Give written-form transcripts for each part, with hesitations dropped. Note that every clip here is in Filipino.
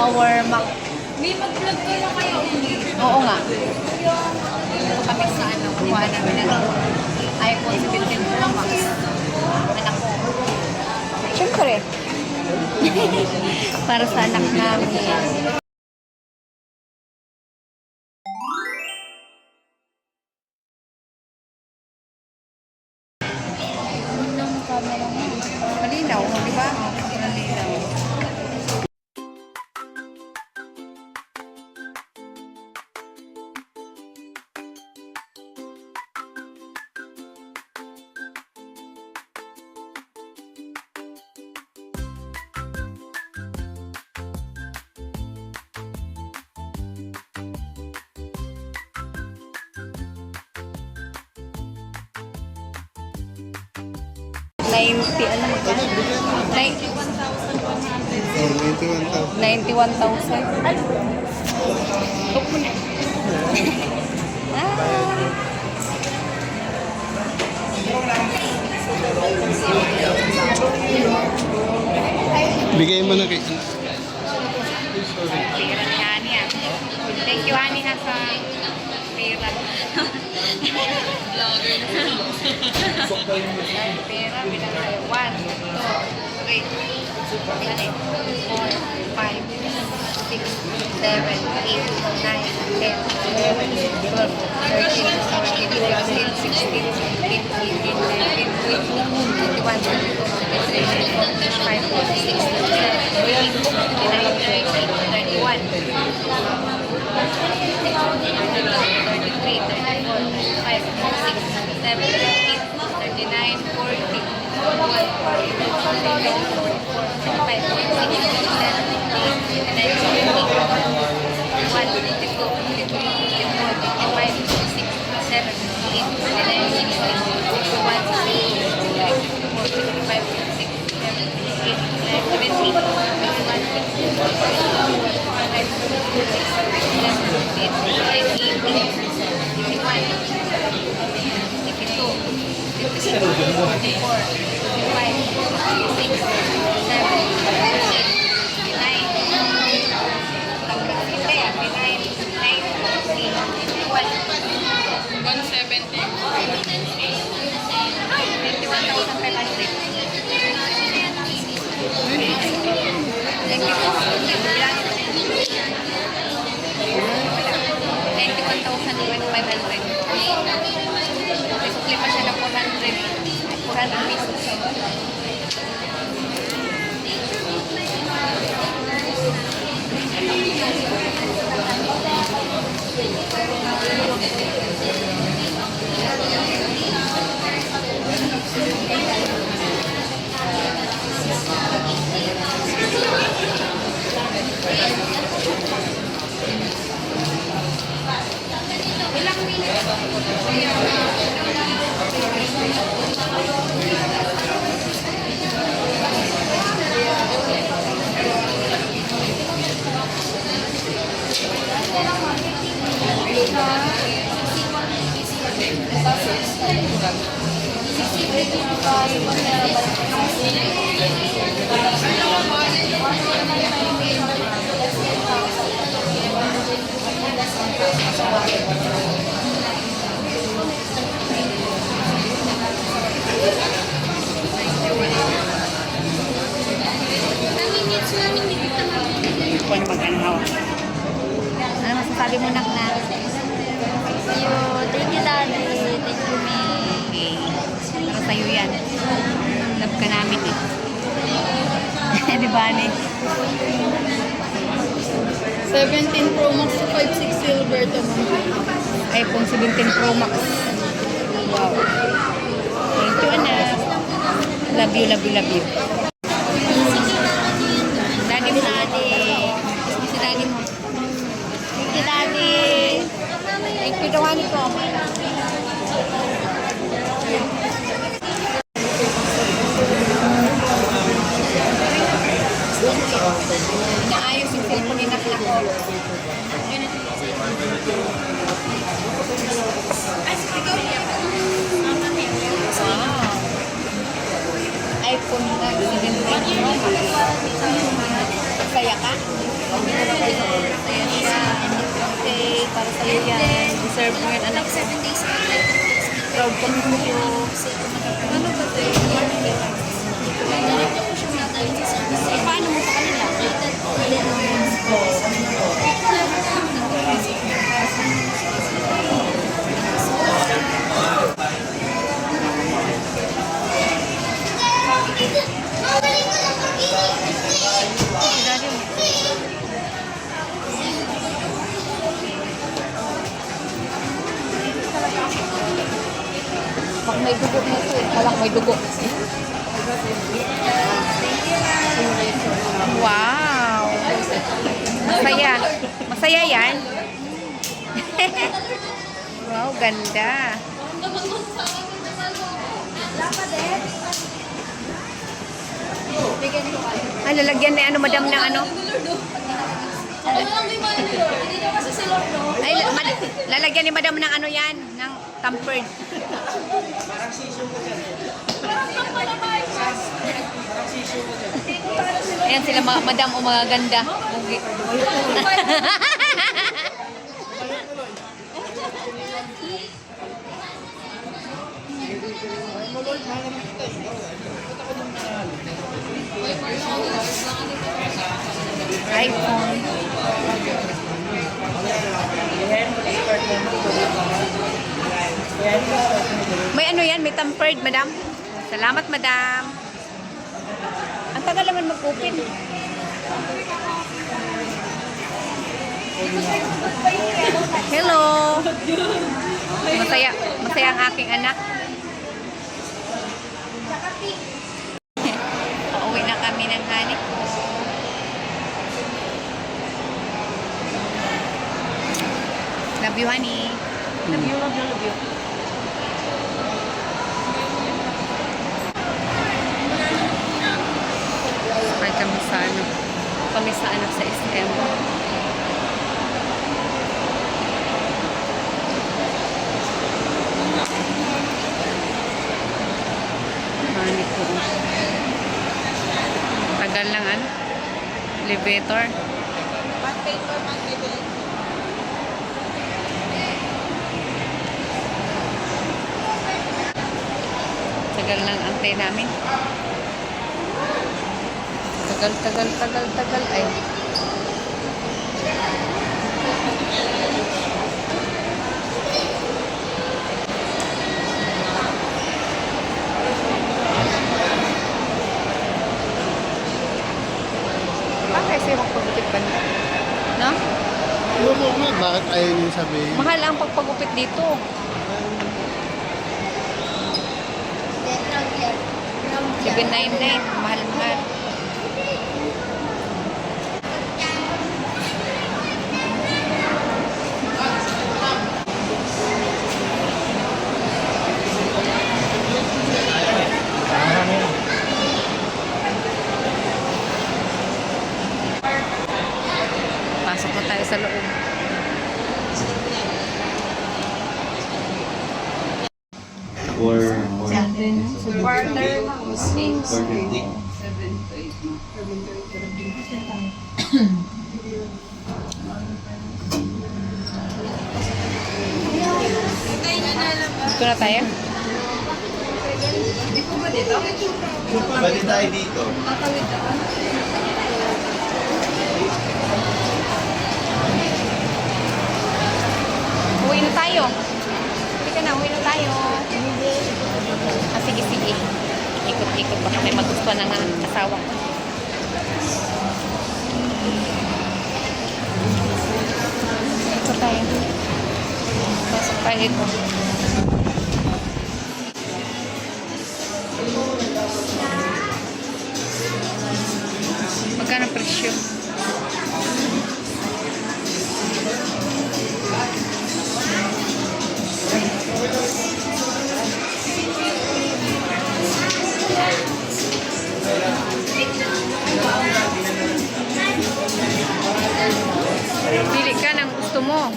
Power Mac. May mag-vlog ko lang kayo. Oo nga. Dito kami sa ano, kuha namin ng iPhone 17 Pro Max. Anak ko. Siyempre. Para sa anak namin. Malinaw, di ba? Malinaw. Ano ba? 91,000. Tok mo na. Bigay mo na kay... Pera ni Hani ah. Thank you Hani ha sa pera. Vlogger na. Pera, bilang tayo. 1, 2, 3, 4, 5, 6, 7, 8, 9, 10, 11, 12, 13, 14, 15, 16, 17, 18, 19, 20, 21, 22, 23, 24, 25, 26, 27, 28, 29, 30, 31, 33, 34, 35, 36, 37, 38, 39, 40, 41, 42, 43, 44, 45, 46, Ano mag-anhaw? Ano masasabi mo nak na? Thank you, Daddy. Thank you, May. Okay. Para sa'yo yan. Love ka namin eh. Di ba, Ani? 17 Pro Max to 5.6 silver to iPhone 17 Pro Max. Wow. Thank you, anak. Love you, love you, love you. Daddy mo, Daddy. Si Daddy mo. Thank you, Daddy. Thank you, Dawani ko. Naayos yung cellphone ni Naknak ko. iPhone na 17 Pro Max. Kaya ka? Ayan siya. Okay, para sa'yo yan. Deserve mo yan, anak. 7 days old, like 2 weeks. Proud kami sa'yo. Ano ba ito? Direct ko siya natin sa service. Paano mo pa kanila? Pag may dugo na ito eh. Walang may dugo. Wow! Masaya. Masaya yan. Wow, ganda. Ah, lalagyan ni ano, madam ng ano? Ay, lalagyan ni madam ng ano yan? Ng tampered. Ayan sila madam o mga ganda. Bugi. iPhone. May ano yan? May tampered, madam? Salamat, madam. Ang tagal naman mag-open. Hello. Masaya. Masaya ang aking anak. Pauwi na kami ng hanip. Love you, honey. Love you, love you, love you. Ay, kami sa ano. Kami sa ano sa SM. Hanip ko. Tagal lang ano. Elevator. Tagal lang antay namin. Tagal. Ay. Bakit siya magpagupit ba niya? No? Bakit ayaw niyo sabihin? Mahal ang pagpagupit dito. $799. Mahal. Pasok na tayo sa loob. Dito na tayo. Balik tayo dito. Uwi na tayo. Halika na, uwi na tayo. Ah, sige. Ikot-ikot. Baka may magustuhan ng asawa. Ikot tayo. Pasok tayo ito. Magkano presyo? Pili ka ng gusto mo.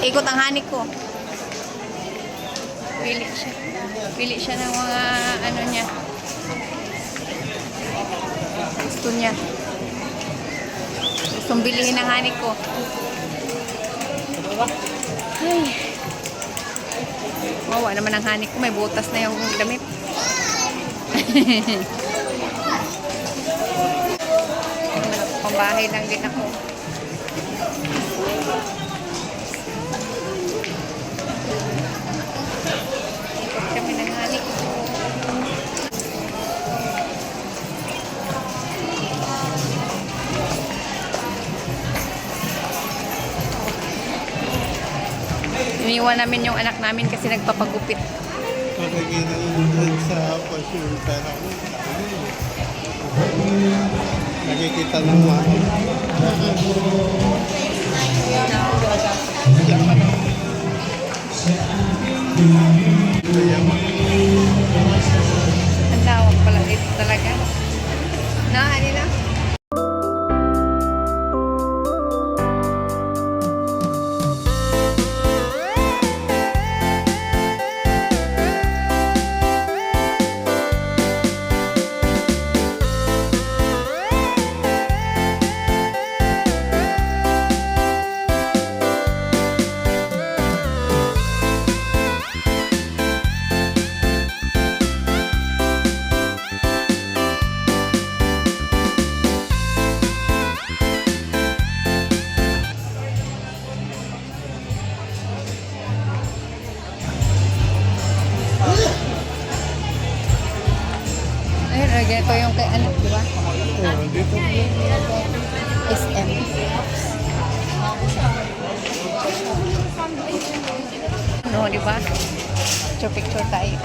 Ikot ang hanik ko. Pili siya. Pili siya ng mga ano niya. Gusto niya. Gustong bilihin ng hanik ko. Ay. Mawa naman ang hanik ko. May butas na yung damit. Pambahay lang din ako. Ikot kami ng hanik ko. Iniwan namin yung anak namin kasi nagpapagupit. Nakikita doon sa pasyultan ako. Nakikita ng mga. Ang tawag pala dito talaga. Na, ano na? Ayun, ganito yung kay anak, di ba? Oo, dito. SM. No, di ba? Picture tayo.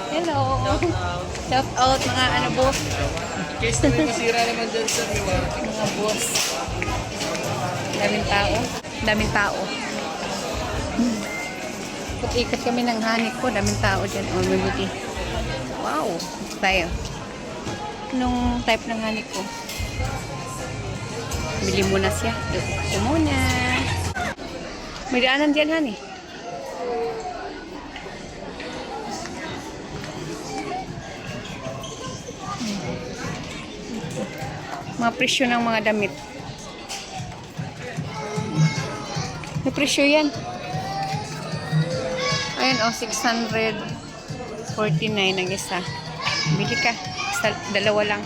Hello. Shout out mga ano boss. Case na may masira naman dyan sa Mga boss. Daming tao. Daming tao. Ikot kami ng hanik ko. Daming tao dyan. Oh, mabuti. Wow. Tayo. Anong type ng hanik ko? Bili muna siya. Ito muna. May daanan dyan, hani. Mga presyo ng mga damit. May presyo yan. Ayan, oh, 649 ang isa. Bili ka. Dalawa lang.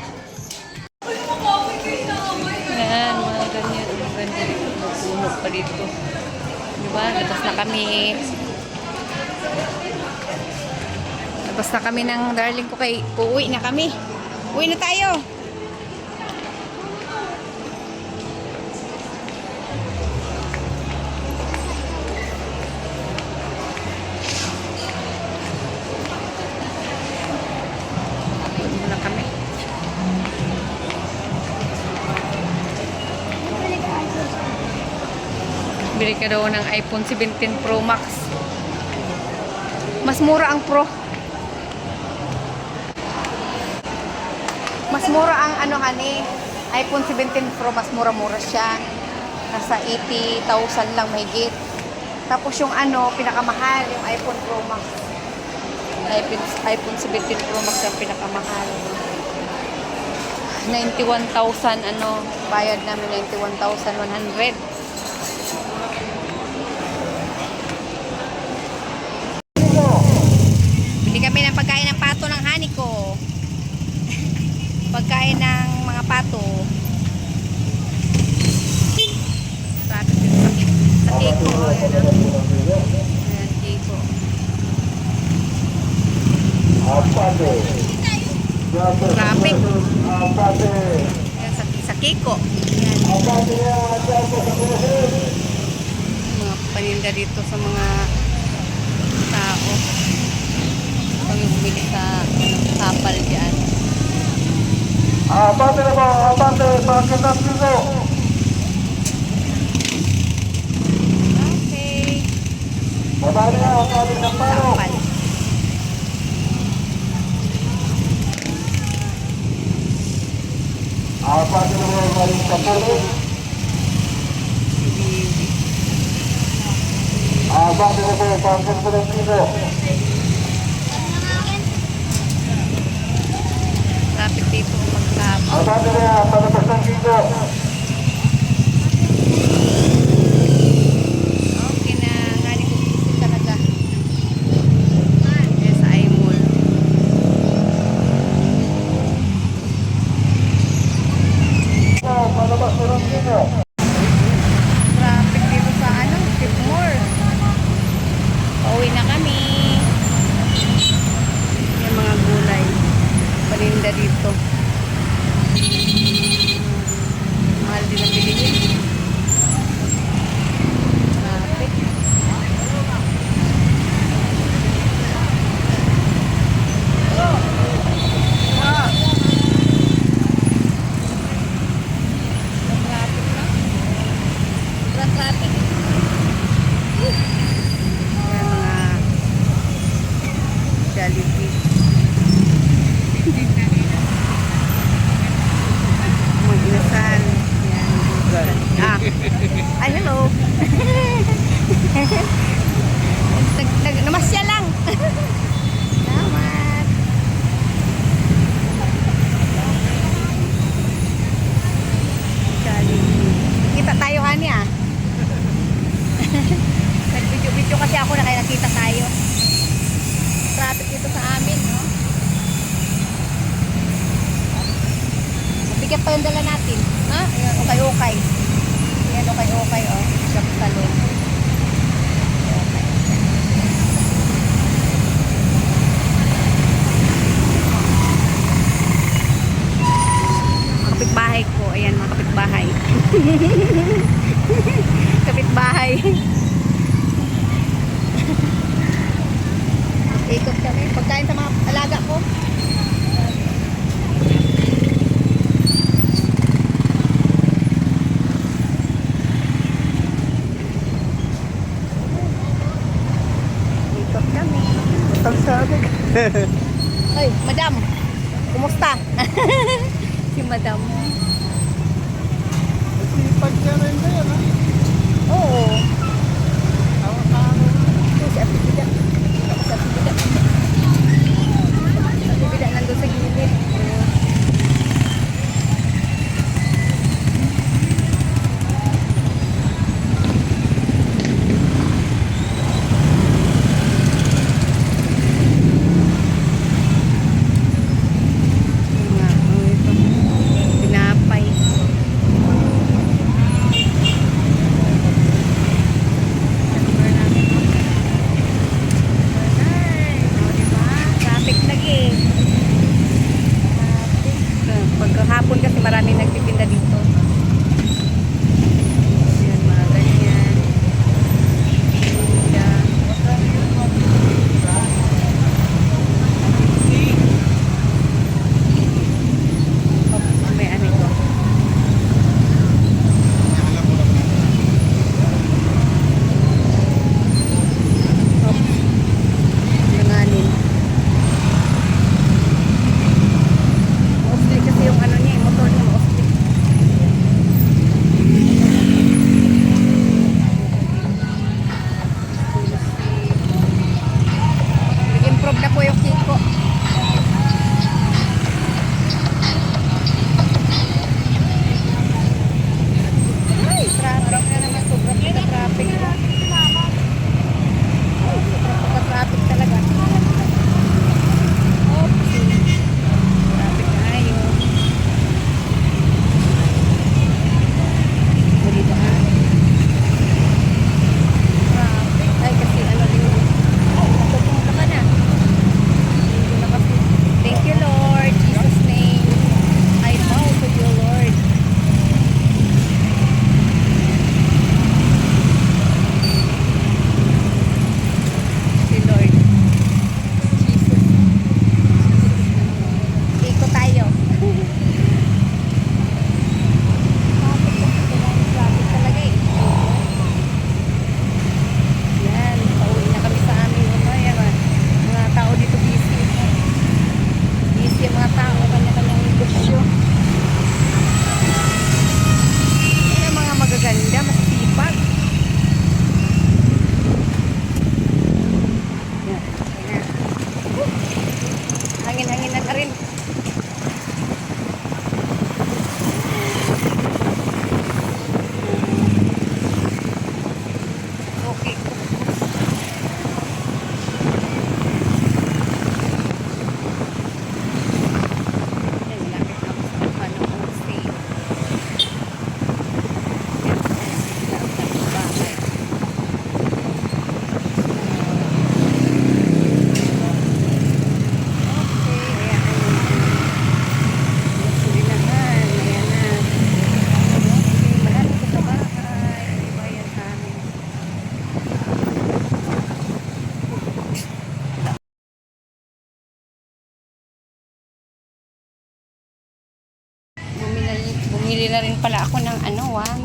Ayan, mga ganyan. Mga ganyan. Puno pa dito. Diba? Labas na kami. Labas na kami ng darling ko kay uuwi na kami. Uwi na tayo. Kami. Bili ka daw ng iPhone 17 Pro Max. Mas mura ang Pro. Mas mura ang ano hani, iPhone 17 Pro, mas mura-mura siya. Nasa 80,000 lang mahigit. Tapos yung ano, pinakamahal, yung iPhone Pro Max. iPhone 17 Pro Max ang pinakamahal. 91,000 ano, bayad namin 91,100. Bili kami ng pagkain ng pato ng hani ko. Pagkain ng mga pato. Sabi din sa kiko. Ayan, kiko. Traffic. Yan sa Kiko. Yan. Mga paninda dito sa mga tao. Kami bumili sa kapal dyan. Aparte na ba? Aparte, bakit na dito? Okay. Babali na ang aling ng paro. Kapal. Aparte na ba ang aling kapuro? abante na po, parking po ng piso. Traffic dito maghapon. Abante na, palabas ng piso. Okay na, galing ko busy talaga. Yes, I mall. Palabas po ng piso. Traffic dito sa ano, Skipmore. Pauwi na kami. Yung mga gulay. Palinda dito. Mahal din ang bilihin. Traffic. Traffic na. Sobrang traffic. Ayan mga Jollibee. Mag-inasal. Ayan. Ay, hello. Namasya lang. Salamat. Jollibee. Kita tayo, Hani, ah. Nag-video-video kasi ako na kaya nakita tayo. Traffic dito sa amin, no? Mabigat pa yung dala natin. Ha? Ayan, okay-okay. Ayan, okay-okay, oh. Shop salon. Okay. Kapitbahay ko. Ayan, mga kapitbahay. Kapitbahay. Ikot kami. Pagkain sa mga alaga ko. Ikot kami. Kalsada ka. Ay, madam. Kumusta? Si madam. Sipag ka rin na yan, ha? Oo. Ito si Ate Bida. Si Ate Bida. Si Ate Bida nandun sa gilid. Ito. Pinapay.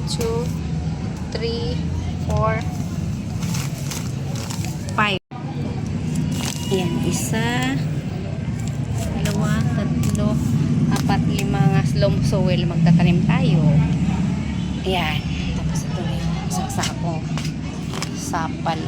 2, 3, 4, 5. Yan, isa, dalawa, tatlo, apat, lima nga slom soil. Magtatanim tayo. Yan. Tapos ito yung isang sako. Sapal.